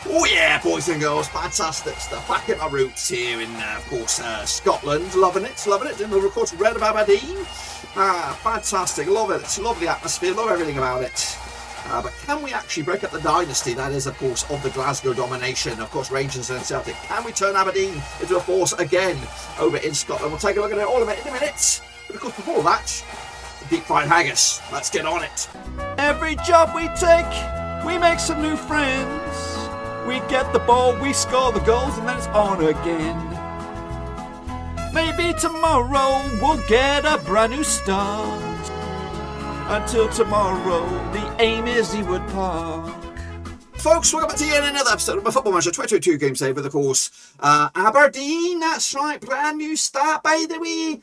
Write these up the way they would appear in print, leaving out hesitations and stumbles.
Oh yeah, boys and girls, fantastic stuff. Back at my roots here in, of course, Scotland. Loving it. And we've, of course, read about Aberdeen. Fantastic, love it. Love the atmosphere, love everything about it. But can we actually break up the dynasty that is, of course, of the Glasgow domination? Of course, Rangers and Celtic. Can we turn Aberdeen into a force again over in Scotland? We'll take a look at it all of it in a minute. But of course, before that, deep fried haggis. Let's get on it. Every job we take, we make some new friends. We get the ball, we score the goals, and then it's on again. Maybe tomorrow we'll get a brand new start. Until tomorrow, the aim is EWOOD Park. Folks, welcome back to yet another episode of my Football Manager 2022 game save with, of course, Aberdeen. That's right, brand new start, by the way.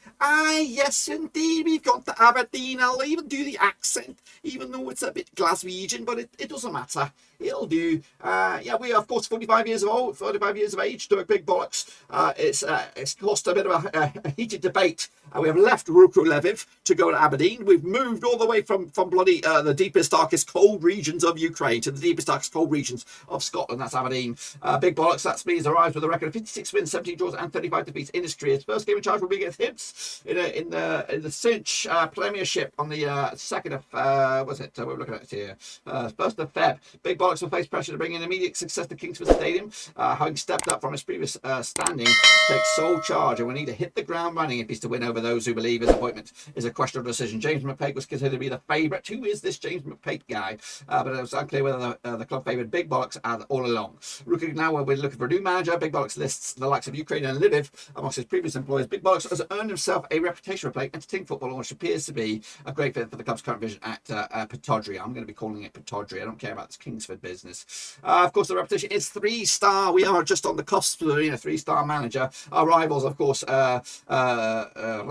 Yes, indeed, we've got the Aberdeen. I'll even do the accent, even though it's a bit Glaswegian, but it doesn't matter. It'll do. Yeah, we are, of course, 45 years of age, doing big bollocks. It's caused a bit of a heated debate. We have left Ruku Lviv to go to Aberdeen. We've moved all the way from bloody the deepest, darkest, cold regions of Ukraine to the deepest, darkest, cold regions of Scotland. That's Aberdeen. Big bollocks. That's me. He's arrived with a record of 56 wins, 17 draws, and 35 defeats in his career. His first game in charge will be against Hibs in the Cinch Premiership on the 2nd of we're looking at it here. 1st of Feb. Big bollocks will face pressure to bring in immediate success to Kingsford Stadium. Having stepped up from his previous standing, takes sole charge and will need to hit the ground running if he's to win over those who believe his appointment is a questionable decision. James McPake was considered to be the favourite. Who is this James McPake guy? But it was unclear whether the club favoured Big Bollocks all along. Ruku now will be looking for a new manager. Big Bollocks lists the likes of Ukraine and Lviv amongst his previous employers. Big Bollocks has earned himself a reputation for playing entertaining football, which appears to be a great fit for the club's current vision at Pittodrie. I'm going to be calling it Pittodrie. I don't care about this Kingsford business. Of course, the reputation is 3-star. We are just on the cusp of being a 3-star manager. Our rivals, of course,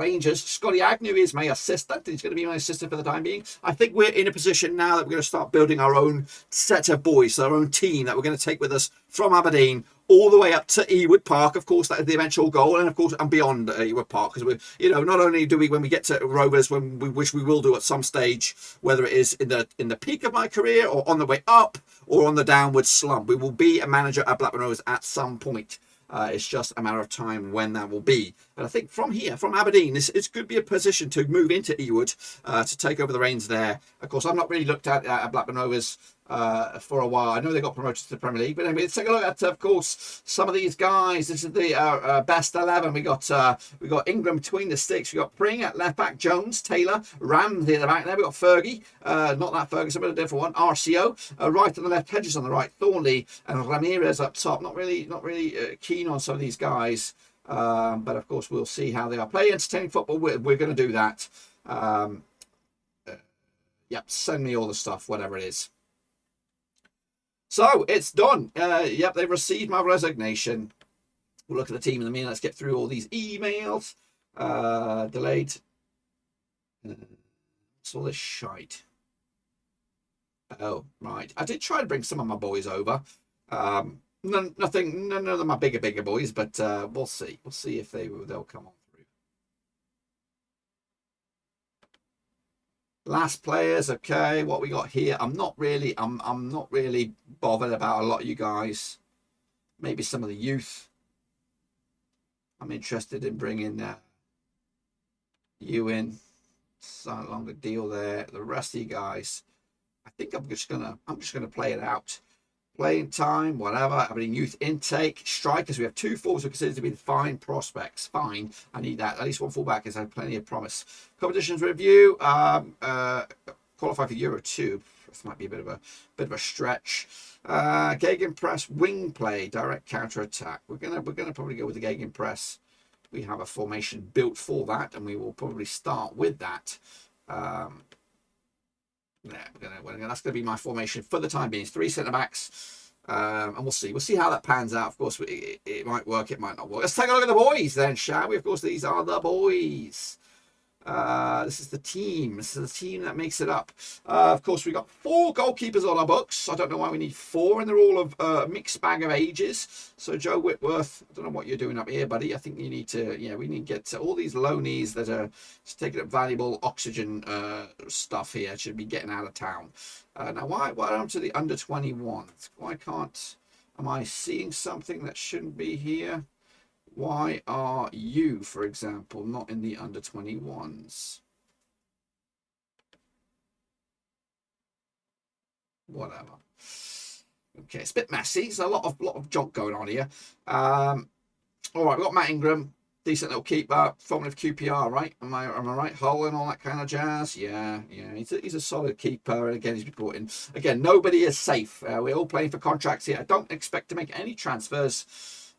Rangers. Scotty Agnew is my assistant. He's going to be my assistant for the time being. I think we're in a position now that we're going to start building our own set of boys, our own team that we're going to take with us from Aberdeen all the way up to EWOOD Park. Of course, that is the eventual goal, and of course, and beyond EWOOD Park, because we, not only do we, when we get to Rovers, which we will do at some stage, whether it is in the peak of my career or on the way up or on the downward slump, we will be a manager at Blackburn Rovers at some point. It's just a matter of time when that will be. But I think from here, from Aberdeen, it could be a position to move into EWOOD to take over the reins there. Of course, I've not really looked at Blackburn Rovers for a while. I know they got promoted to the Premier League, but anyway, let's take a look at, of course, some of these guys. This is the best 11. We got Ingram between the sticks. We got Pring at left back, Jones, Taylor, Ramsey at the back there. We got Fergie, not that Ferguson, but a different one. RCO right on the left, Hedges on the right, Thornley and Ramirez up top. Not really keen on some of these guys, but of course we'll see how they are. Play entertaining football. We're going to do that. Yep, send me all the stuff, whatever it is. So it's done. Yep, they've received my resignation. We'll look at the team in a minute. Let's get through all these emails. Delayed. What's all this shite? Oh, right. I did try to bring some of my boys over. None of them are bigger boys, but we'll see. We'll see if they'll come on through. Last players, okay. What we got here? I'm not really bothered about a lot of you guys. Maybe some of the youth. I'm interested in bringing you in. So longer deal there. The rest of you guys, I think I'm just gonna play it out. Playing time, whatever. I mean, youth intake, strikers. We have 2 forwards who are considered to be the fine prospects. Fine, I need that. At least 1 fullback has had plenty of promise. Competitions review. Qualify for Euro 2. This might be a bit of a stretch. Gegenpress, wing play, direct counter attack. We're gonna probably go with the Gegenpress. We have a formation built for that, and we will probably start with that. Yeah, that's going to be my formation for the time being. 3 centre backs, and we'll see. We'll see how that pans out. Of course, it might work, it might not work. Let's take a look at the boys then, shall we? Of course, these are the boys. This is the team. This is the team that makes it up. Of course, we got 4 goalkeepers on our books. I don't know why we need 4, and they're all of a mixed bag of ages. So Joe Whitworth, I don't know what you're doing up here, buddy. I think you need to, we need to get to all these loanies that are just taking up valuable oxygen stuff here. Should be getting out of town. Now, why on to the under 21s? Why can't Am I seeing something that shouldn't be here? Why are you, for example, not in the under 21s? Whatever. Okay, it's a bit messy. There's a lot of junk going on here. All right, we've got Matt Ingram, decent little keeper, formative QPR, right? Am I right? Hull and all that kind of jazz. Yeah. He's a solid keeper, and again, he's been brought in. Again, nobody is safe. We're all playing for contracts here. I don't expect to make any transfers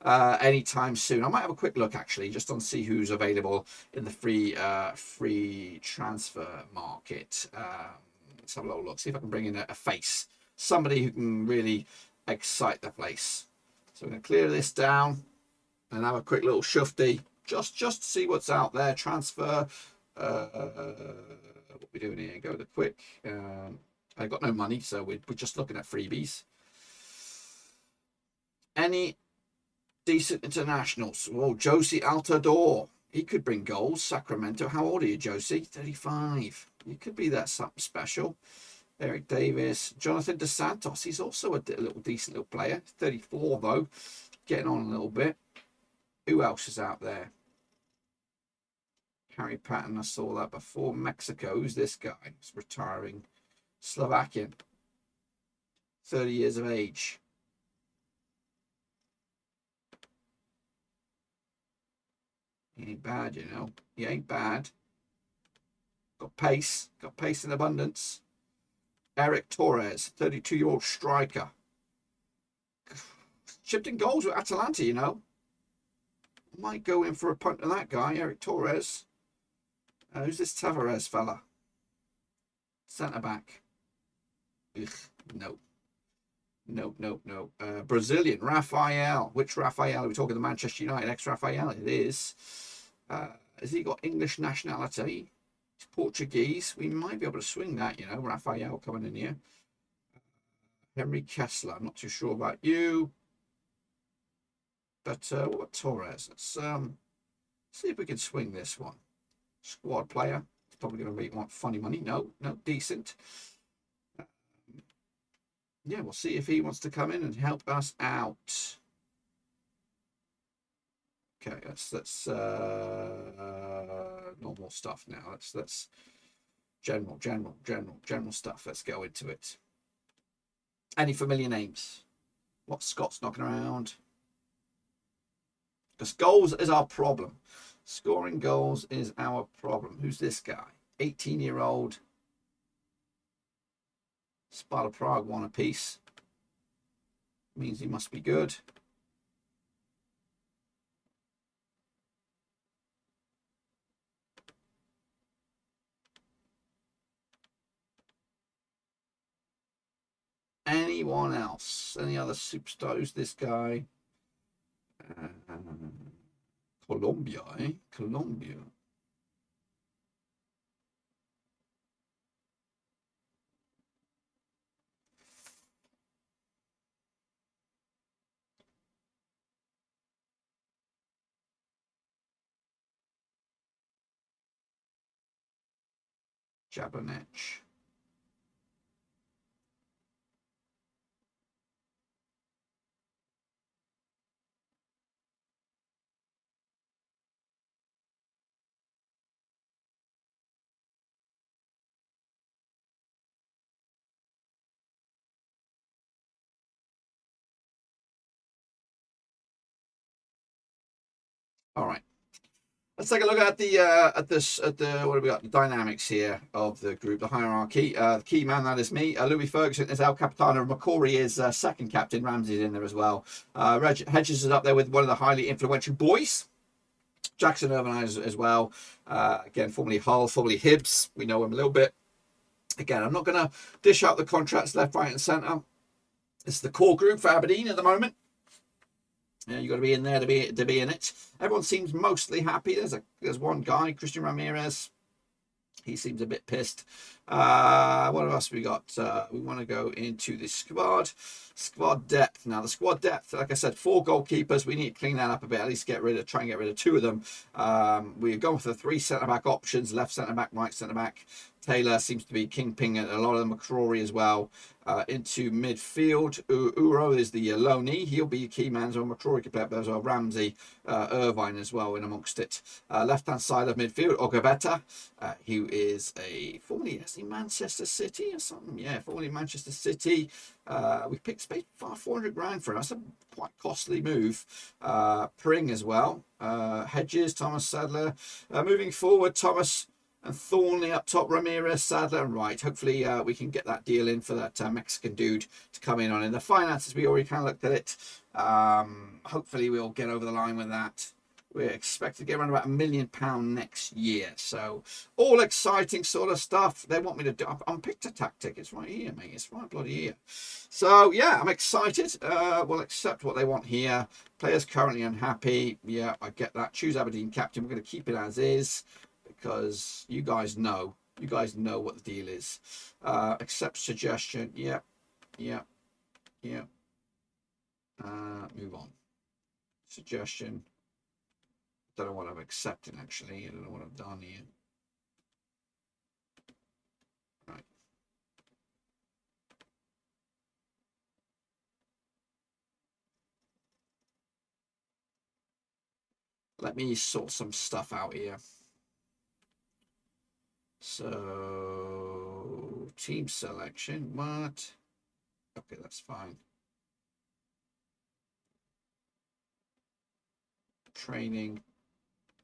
anytime soon. I might have a quick look actually, just on see who's available in the free transfer market. Let's have a little look. See if I can bring in a face, somebody who can really excite the place. So we're going to clear this down and have a quick little shufty, just to see what's out there. Transfer. What we doing here? Go to the quick. I got no money, so we're just looking at freebies. Any decent internationals? Well, Josie Altador. He could bring goals. Sacramento. How old are you, Josie? 35. You could be that something special. Eric Davis. Jonathan Dos Santos. He's also a little decent little player. 34 though. Getting on a little bit. Who else is out there? Harry Patton. I saw that before. Mexico. Who's this guy? He's retiring. Slovakian. 30 years of age. He ain't bad, you know. He ain't bad. Got pace. Got pace in abundance. Eric Torres, 32-year-old striker. Chipped in goals with Atalanta, you know. Might go in for a punt to that guy, Eric Torres. Who's this Tavares fella? Centre back. Ugh, no. No. Brazilian, Rafael. Which Rafael? Are we talking the Manchester United ex-Rafael? It is. Has he got English nationality? He's Portuguese. We might be able to swing that, you know. Rafael coming in here. Henry Kessler. I'm not too sure about you. But what about Torres? Let's see if we can swing this one. Squad player. It's probably going to be want funny money. No, decent. Yeah, we'll see if he wants to come in and help us out. Okay, that's normal stuff now. That's general stuff. Let's go into it. Any familiar names? What Scott's knocking around? Because goals is our problem. Scoring goals is our problem. Who's this guy? 18-year-old. Sparta Prague won a piece. Means he must be good. Anyone else? Any other superstar? Who's this guy? Colombia, eh? Colombia. Jabanech. All right. Let's take a look at the what have we got? The dynamics here of the group, the hierarchy. The key man, that is me. Louis Ferguson is El Capitano. McCory is second captain. Ramsey's in there as well. Hedges is up there with one of the highly influential boys. Jackson Irvine as well. Again, formerly Hull, formerly Hibs. We know him a little bit. Again, I'm not going to dish out the contracts left, right, and centre. This is the core group for Aberdeen at the moment. Yeah, you got to be in there to be in it. Everyone seems mostly happy. There's one guy, Christian Ramirez. He seems a bit pissed. What else we got? We want to go into the squad depth. Now the squad depth, like I said, 4 goalkeepers. We need to clean that up a bit. At least try and get rid of 2 of them. We're going for the 3 centre back options: left centre back, right centre back. Taylor seems to be kingpin at a lot of the McCrory as well. Into midfield, Uro is the loanee. He'll be a key man. So McCrory could play up there as well. Ramsey, Irvine as well in amongst it. Left-hand side of midfield, Ogabeta, who is formerly Manchester City or something. Yeah, formerly Manchester City. We picked space for 400 grand for him. That's a quite costly move. Pring as well. Hedges, Thomas Sadler. Moving forward, Thomas and Thornley up top, Ramirez, Sadler, and Wright. Hopefully we can get that deal in for that Mexican dude to come in on. In the finances, we already kind of looked at it. Hopefully we'll get over the line with that. We're expected to get around about £1 million next year. So all exciting sort of stuff. They want me to do. I'm picked a tactic. It's right here, mate. It's right bloody here. So yeah, I'm excited. We'll accept what they want here. Players currently unhappy. Yeah, I get that. Choose Aberdeen captain. We're going to keep it as is, because you guys know what the deal is. Accept suggestion. Yep. Move on. Suggestion. Don't know what I'm accepting actually. I don't know what I've done here. Right. Let me sort some stuff out here. So, team selection, what? Okay, that's fine. Training,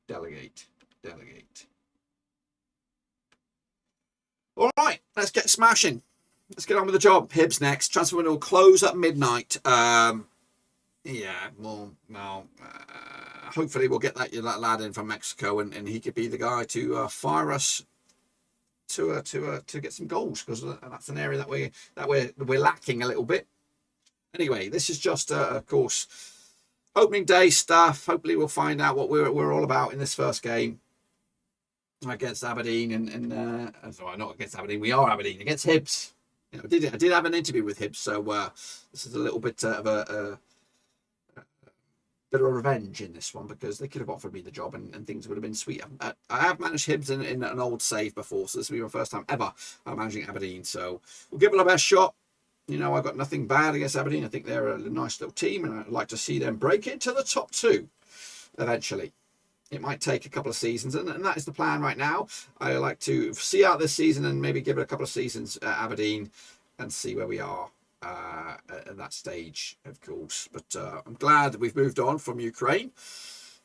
delegate. All right, let's get smashing. Let's get on with the job. Hibs next. Transfer window will close at midnight. Hopefully we'll get that lad in from Mexico, and he could be the guy to fire us to get some goals, because that's an area that we're lacking a little bit. Anyway, this is just of course opening day stuff. Hopefully we'll find out what we're all about in this first game against Aberdeen, and sorry, not against Aberdeen. We are Aberdeen against Hibs. You know, I did have an interview with Hibs, so this is a little bit of a bit of revenge in this one, because they could have offered me the job and things would have been sweet. I have managed Hibs in an old save before, so this will be my first time ever managing Aberdeen. So we'll give it our best shot. You know, I've got nothing bad against Aberdeen. I think they're a nice little team, and I'd like to see them break it to the top two eventually. It might take a couple of seasons, and that is the plan right now. I like to see out this season and maybe give it a couple of seasons at Aberdeen and see where we are at that stage, of course. But I'm glad that we've moved on from Ukraine.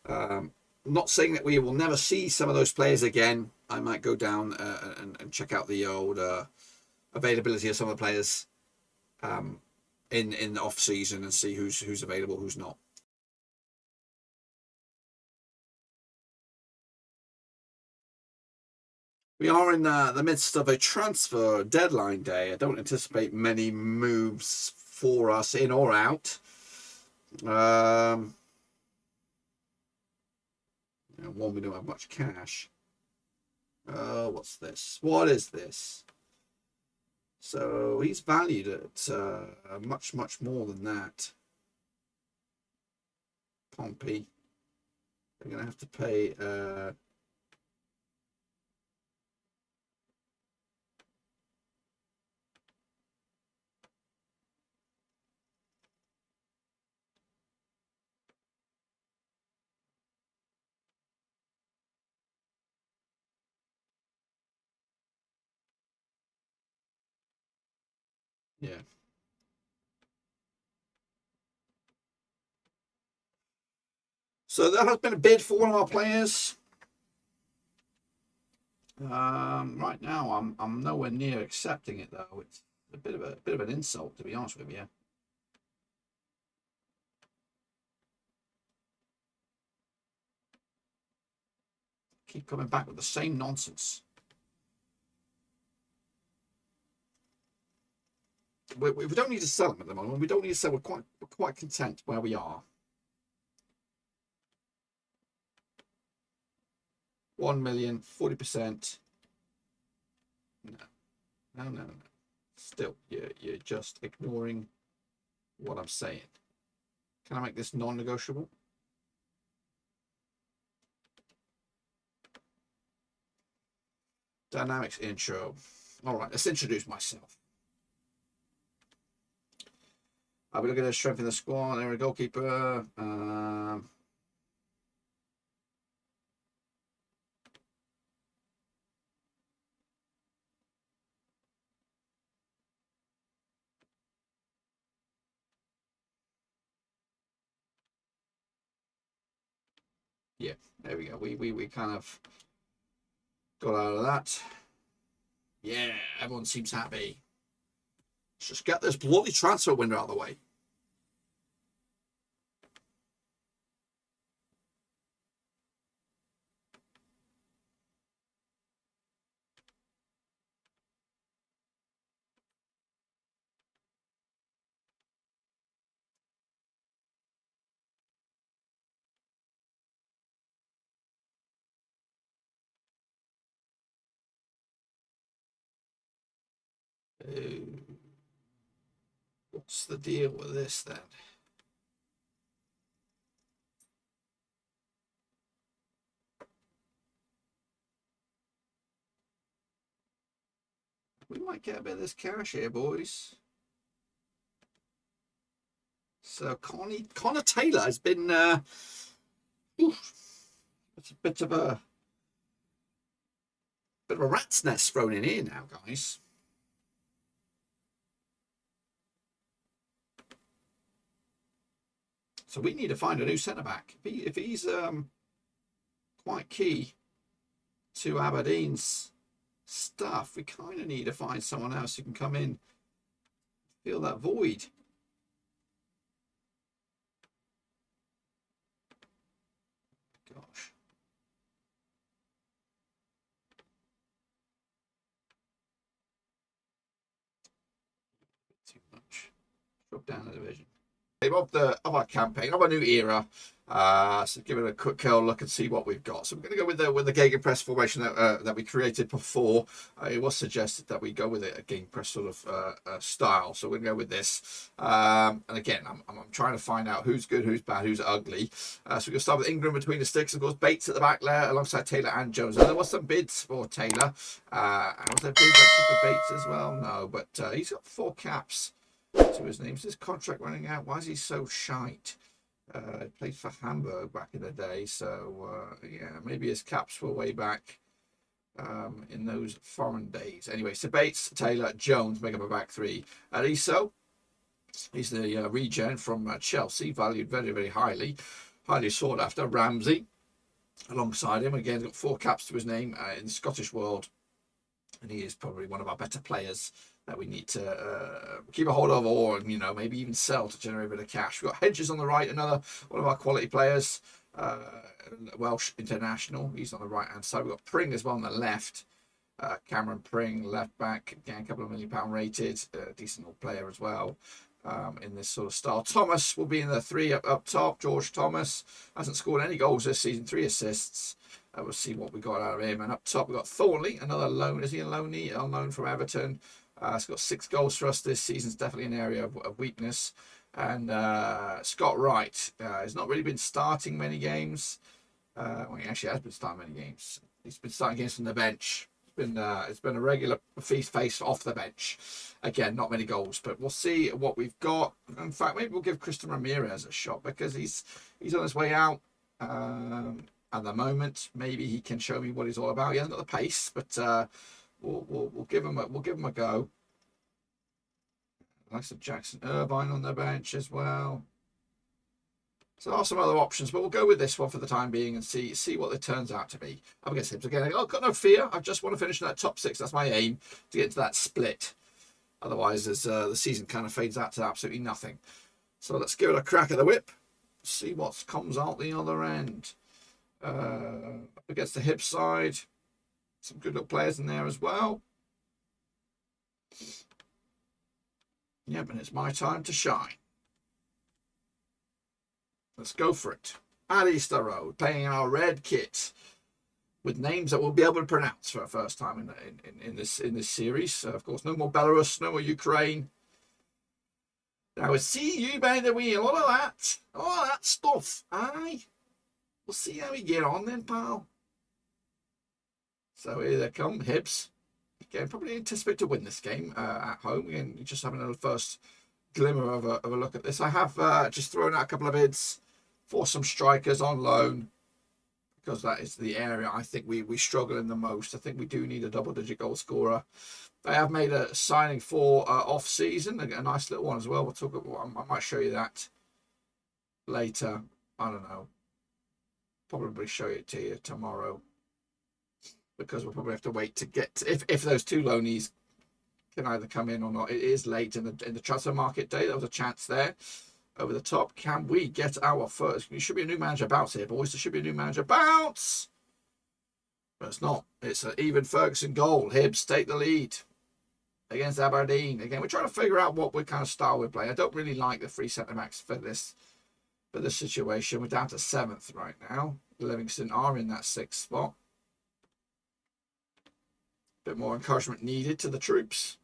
Not saying that we will never see some of those players again. I might go down and check out the old availability of some of the players in the off season and see who's available, who's not. We are in the midst of a transfer deadline day. I don't anticipate many moves for us in or out. One, we don't have much cash. What's this? What is this? So he's valued at much more than that. Pompey. They're going to have to pay... yeah. So there has been a bid for one of our players. Right now, I'm nowhere near accepting it though. It's a bit of an insult, to be honest with you. Keep coming back with the same nonsense. We don't need to sell them at the moment. We don't need to sell. We're quite content where we are. 1 million, 40%. No. Still, you're just ignoring what I'm saying. Can I make this non-negotiable? Dynamics intro. All right, let's introduce myself. I'll be looking at strength in the squad. There, a goalkeeper. Yeah, there we go. We kind of got out of that. Yeah, everyone seems happy. Let's just get this bloody transfer window out of the way. What's the deal with this then? We might get a bit of this cash here, boys. So Connor Taylor has been it's a bit of a rat's nest thrown in here now, guys. So we need to find a new centre back. If he's quite key to Aberdeen's stuff, we kind of need to find someone else who can come in, fill that void. Gosh. Too much. Drop down the division. Of our campaign, of our new era. So give it a quick look and see what we've got. So we're going to go with the gegenpress formation that we created before. It was suggested that we go with a gegenpress sort of style. So we're going to go with this. And again, I'm trying to find out who's good, who's bad, who's ugly. So we're going to start with Ingram between the sticks. Of course, Bates at the back there alongside Taylor and Jones. Now, there was some bids for Taylor. And was there bids actually for Bates as well? No, but he's got 4 caps to his name. Is his contract running out? Why is he so shite? Played for Hamburg back in the day, so yeah, maybe his caps were way back in those foreign days. Anyway, so Bates, Taylor, Jones make up a back 3. Ariso, he's the regen from Chelsea, valued very, very highly sought after. Ramsey, alongside him, again, got 4 caps to his name in the Scottish world, and he is probably one of our better players that we need to keep a hold of, or maybe even sell to generate a bit of cash. We've got Hedges on the right, another one of our quality players, Welsh international. He's on the right hand side. We've got Pring as well on the left. Cameron Pring, left back, again, a couple of £1 million rated, decent old player as well. In this sort of style. Thomas will be in the 3 up top. George Thomas hasn't scored any goals this season, 3 assists. We'll see what we got out of him. And up top, we've got Thornley, another loan. Is he a loanee? On loan from Everton. He's got 6 goals for us this season. It's definitely an area of weakness. And Scott Wright has not really been starting many games. Well, he actually has been starting many games. He's been starting games from the bench. It's been a regular face off the bench. Again, not many goals, but we'll see what we've got. In fact, maybe we'll give Christian Ramirez a shot because he's on his way out. At the moment, maybe he can show me what he's all about. He hasn't got the pace, but we'll give him a go. Like some Jackson Irvine on the bench as well. So there are some other options, but we'll go with this one for the time being and see what it turns out to be. I'm against him again. I've got no fear. I just want to finish in that top 6. That's my aim, to get into that split. Otherwise, as the season kind of fades out to absolutely nothing. So let's give it a crack at the whip. See what comes out the other end. Up against the hip side. Some good little players in there as well. Yep, and it's my time to shine. Let's go for it. At Easter Road, playing our red kit with names that we'll be able to pronounce for the first time in this series. Of course, no more Belarus, no more Ukraine. Now we'll see you by the wheel. All that stuff. Aye. We'll see how we get on then, pal. So here they come, Hibs. Again, probably anticipate to win this game at home. Again, just having a first glimmer of a look at this. I have just thrown out a couple of bids for some strikers on loan, because that is the area I think we struggle in the most. I think we do need a double-digit goal scorer. They have made a signing for off-season, a nice little one as well. We'll talk about, I might show you that later. I don't know. Probably show it to you tomorrow, because we'll probably have to wait to get if those two loanees can either come in or not. It is late in the transfer market day. There was a chance there over the top. Can we get our first? There should be a new manager bounce here, boys. There should be a new manager bounce, but it's not. It's an even Ferguson goal. Hibs take the lead against Aberdeen. Again, we're trying to figure out what kind of style we're playing. I don't really like the three centre backs for this situation. We're down to 7th right now. Livingston are in that 6th spot. Bit more encouragement needed to the troops.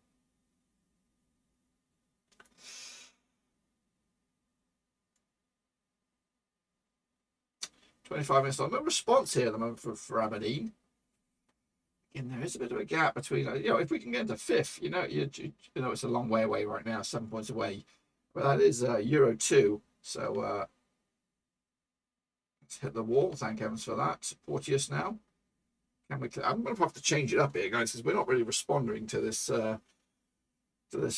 $25 minutes on. No response here at the moment for Aberdeen. And there is a bit of a gap between, if we can get into 5th, you know, it's a long way away right now, 7 points away. But that is Euro 2. So let's hit the wall. Thank heavens for that. Porteous now. I'm going to have to change it up here, guys, because we're not really responding to this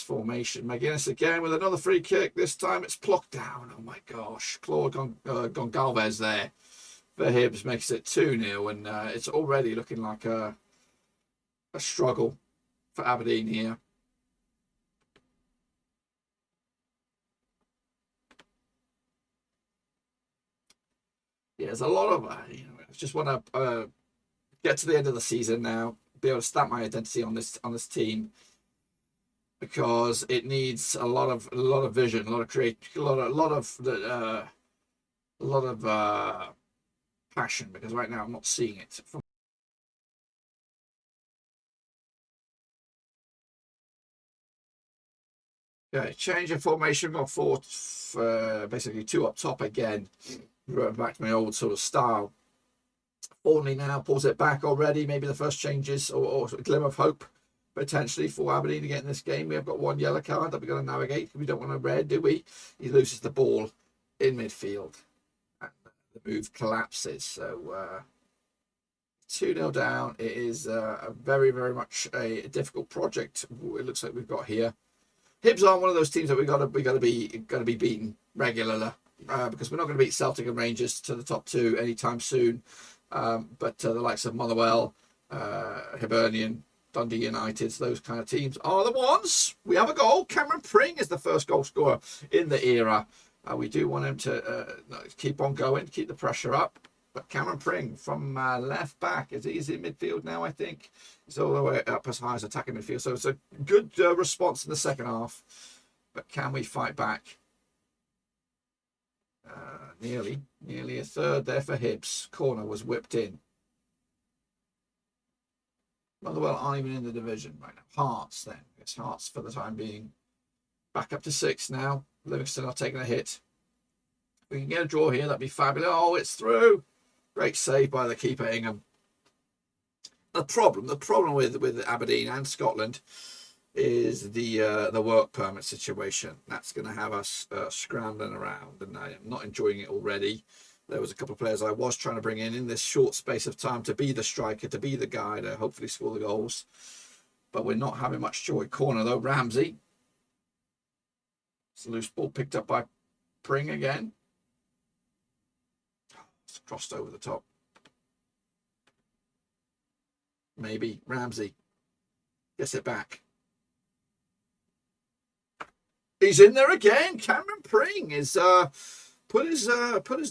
formation. McGuinness again with another free kick. This time it's plucked down. Oh my gosh, Claude Gongalves there for Hibs makes it 2-0, and it's already looking like a struggle for Aberdeen here. Yeah, there's a lot of I just want to get to the end of the season now, be able to stamp my identity on this team, because it needs a lot of vision, a lot of creativity, a lot of passion, because right now I'm not seeing it. Okay, change of formation, got 4, basically 2 up top again. Going back to my old sort of style. Only now pulls it back already. Maybe the first changes or a glimmer of hope potentially for Aberdeen to get in this game. We have got 1 yellow card that we're going to navigate. We don't want a red, do we? He loses the ball in midfield, and the move collapses. So 2-0 down. It is a very, very much a difficult project. It looks like we've got here. Hibs aren't one of those teams that we got to be beaten regularly, because we're not going to beat Celtic and Rangers to the top 2 anytime soon. But the likes of Motherwell, Hibernian, Dundee United, those kind of teams are the ones. We have a goal. Cameron Pring is the first goal scorer in the era. We do want him to keep on going, keep the pressure up. But Cameron Pring from left back, he's in midfield now, I think. He's all the way up as high as attacking midfield. So it's a good response in the second half. But can we fight back? Nearly a third there for Hibs. Corner was whipped in. Motherwell aren't even in the division right now. Hearts then. It's Hearts for the time being. Back up to 6 now. Livingston are taking a hit. If we can get a draw here, that'd be fabulous. Oh, it's through. Great save by the keeper, Ingham. The problem with Aberdeen and Scotland is the work permit situation. That's going to have us scrambling around, and I am not enjoying it already. There was a couple of players I was trying to bring in this short space of time to be the striker, to be the guy to hopefully score the goals, but we're not having much joy. Corner though, Ramsey. It's a loose ball picked up by Pring again. It's crossed over the top. Maybe Ramsey gets it back. He's in there again. Cameron Pring is put his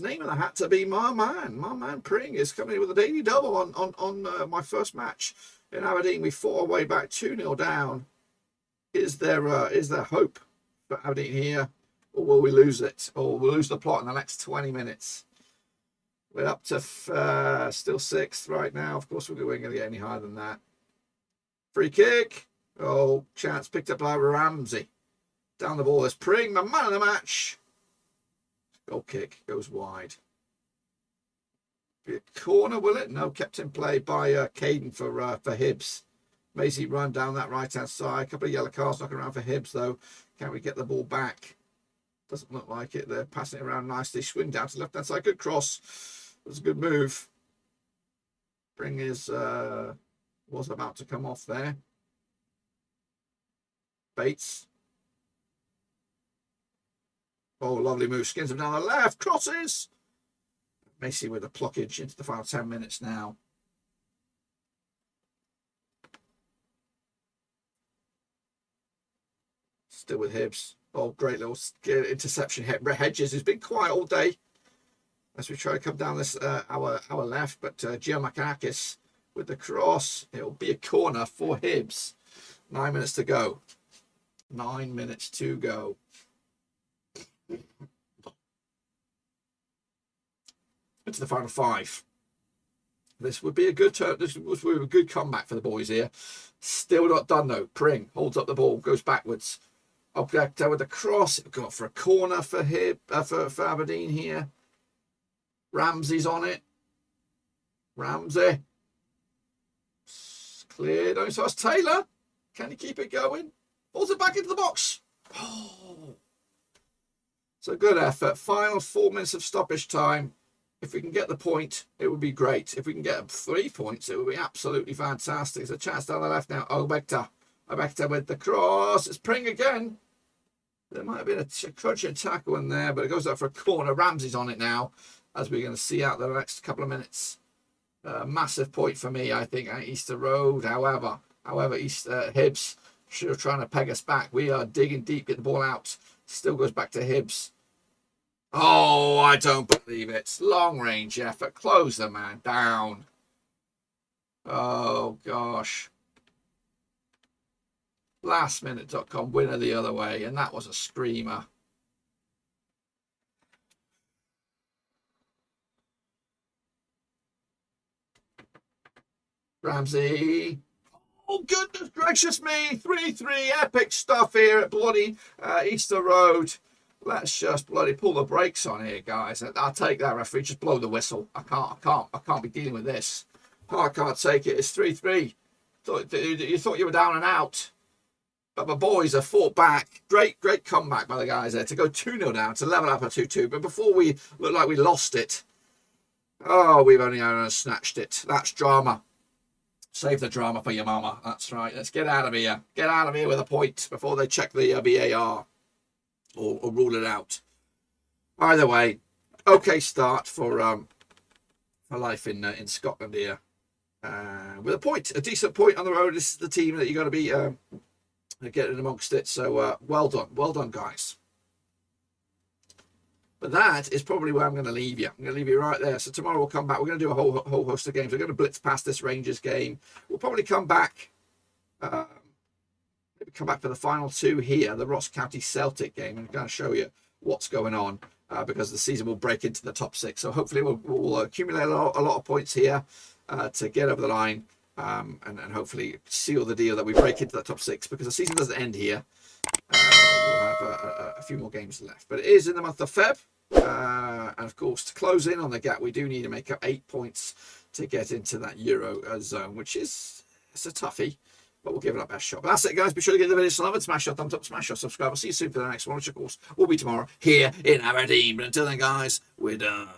name in the hat to be my man. My man Pring is coming in with a daily double on my first match in Aberdeen. We fought our way back 2-0 down. Is there hope for Aberdeen here, or will we lose it, or we'll lose the plot in the next 20 minutes? We're up to still 6th right now. Of course, we're going to get any higher than that. Free kick. Oh, chance picked up by Ramsey. Down the ball is Pring, the man of the match. Goal kick goes wide. Be a corner, will it? No, kept in play by Caden for Hibs. Maisie run down that right-hand side. A couple of yellow cards knocking around for Hibs, though. Can we get the ball back? Doesn't look like it. They're passing it around nicely. Swing down to the left-hand side. Good cross. It was a good move. Bring is was about to come off there. Bates. Oh, lovely move. Skins him down the left. Crosses. Macy with a blockage into the final 10 minutes now. Still with Hibs. Oh, great little interception. Hedges has been quiet all day as we try to come down this our left. But Giamakakis with the cross. It'll be a corner for Hibs. 9 minutes to go. 9 minutes to go. Into the final 5. This would be a good turn. This would be a good comeback for the boys here. Still not done though. Pring holds up the ball, goes backwards. Object with the cross. We've got for a corner for for Aberdeen here. Ramsey's on it. Ramsey. Cleared. Oh, so it's Taylor. Can he keep it going? Falls it back into the box. Oh. So good effort. Final 4 minutes of stoppage time. If we can get the point, it would be great. If we can get 3 points, it would be absolutely fantastic. There's a chance down the left now. Obekta with the cross. It's Pring again. There might have been a crunching tackle in there, but it goes up for a corner. Ramsey's on it now, as we're going to see out the next couple of minutes. Massive point for me, I think, at Easter Road. However, Hibs are trying to peg us back. We are digging deep, get the ball out. Still goes back to Hibs. Oh, I don't believe it. Long range effort. Close the man down. Oh, gosh. Lastminute.com winner the other way, and that was a screamer. Ramsey. Oh, goodness gracious me. 3-3. Epic stuff here at bloody Easter Road. Let's just bloody pull the brakes on here, guys. I'll take that, referee. Just blow the whistle. I can't be dealing with this. I can't take it. It's 3-3. You thought you were down and out. But my boys have fought back. Great comeback by the guys there to go 2-0 down, to level up at 2-2. But before we looked like we lost it, oh, we've only snatched it. That's drama. Save the drama for your mama. That's right. Let's get out of here. Get out of here with a point before they check the VAR or rule it out. Either way, okay start for life in Scotland here. With a point, a decent point on the road. This is the team that you're going to be getting amongst it. So well done, guys. But that is probably where I'm going to leave you. I'm going to leave you right there. So tomorrow we'll come back. We're going to do a whole host of games. We're going to blitz past this Rangers game. We'll probably come back. Maybe come back for the final 2 here, the Ross County Celtic game, and I'm going to show you what's going on because the season will break into the top 6. So hopefully we'll accumulate a lot of points here to get over the line and hopefully seal the deal that we break into the top 6, because the season doesn't end here. We'll have a few more games left, but it is in the month of Feb, and of course to close in on the gap we do need to make up 8 points to get into that Euro zone, which is it's a toughie, but we'll give it our best shot. But that's it, guys. Be sure to give the video some love and smash your thumbs up, smash your subscribe. I'll see you soon for the next one, which of course will be tomorrow here in Aberdeen. But until then, guys, we're done.